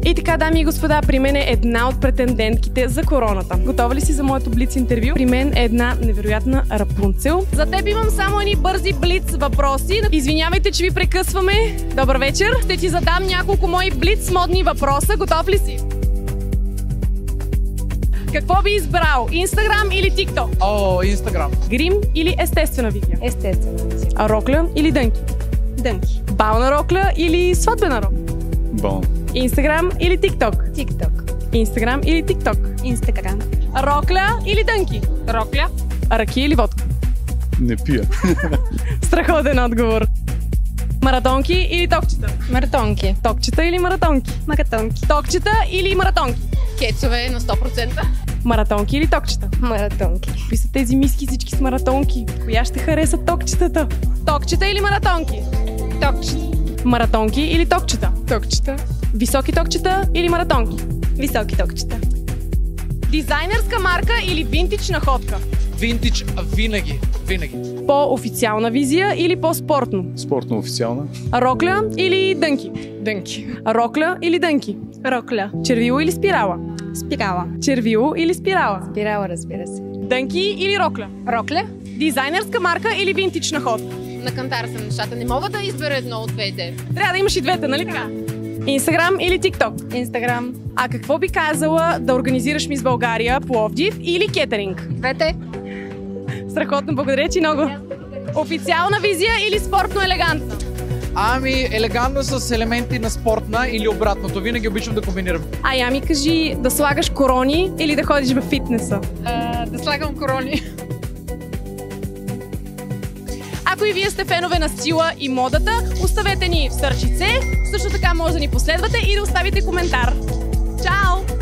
И така, дами и господа, при мен е една от претендентките за короната. Готова ли си за моето блиц интервю? При мен е една невероятна Рапунцел. За теб имам само едни бързи блиц въпроси. Извинявайте, че ви прекъсваме. Добър вечер. Ще ти задам няколко мои блиц модни въпроса. Готов ли си? Какво би избрал? Инстаграм или ТикТок? Инстаграм. Грим или естествена визия? Естествено. А рокля или дънки? Дънки. Бална рокля или сватбена рокля? Бон. Инстаграм или ТикТок? ТикТок. Инстаграм или ТикТок? Инстаграм. Рокля или дънки? Рокля. Ракия или водка? Не пия. Страхотен отговор. Маратонки или токчета? Маратонки. Токчета или маратонки? Маратонки. Токчета или маратонки? Кецове на 100%. Маратонки или токчета? Маратонки. Какви са тези миски всички с маратонки? Коя ще хареса токчетата? Токчета или маратонки? Токчета. Маратонки или токчета? Токчета. Високи токчета или маратонки? Високи токчета. Дизайнерска марка или винтидж находка? Винтидж винаги. Винаги. По-официална визия или по-спортно? Спортно официална. Рокля или дънки? Дънки. Рокля или дънки? Рокля. Червило или спирала? Спирала. Червило или спирала? Спирала, разбира се. Дънки или рокля? Рокля. Дизайнерска марка или винтидж находка? На кантара са нещата. Не мога да избера едно от двете. Трябва да имаш и двете, нали така? Инстаграм или ТикТок? Инстаграм. А какво би казала да организираш Мис България, Пловдив или кетеринг? Двете. Страхотно, благодаря ти много. Официална визия или спортно елегантна? Ами, елегантно с елементи на спортна или обратното. Винаги обичам да комбинирам. Ай, ами кажи, да слагаш корони или да ходиш във фитнеса? Да слагам корони. Ако и вие сте фенове на стила и модата, оставете ни в сърчице. Също така може да ни последвате и да оставите коментар. Чао!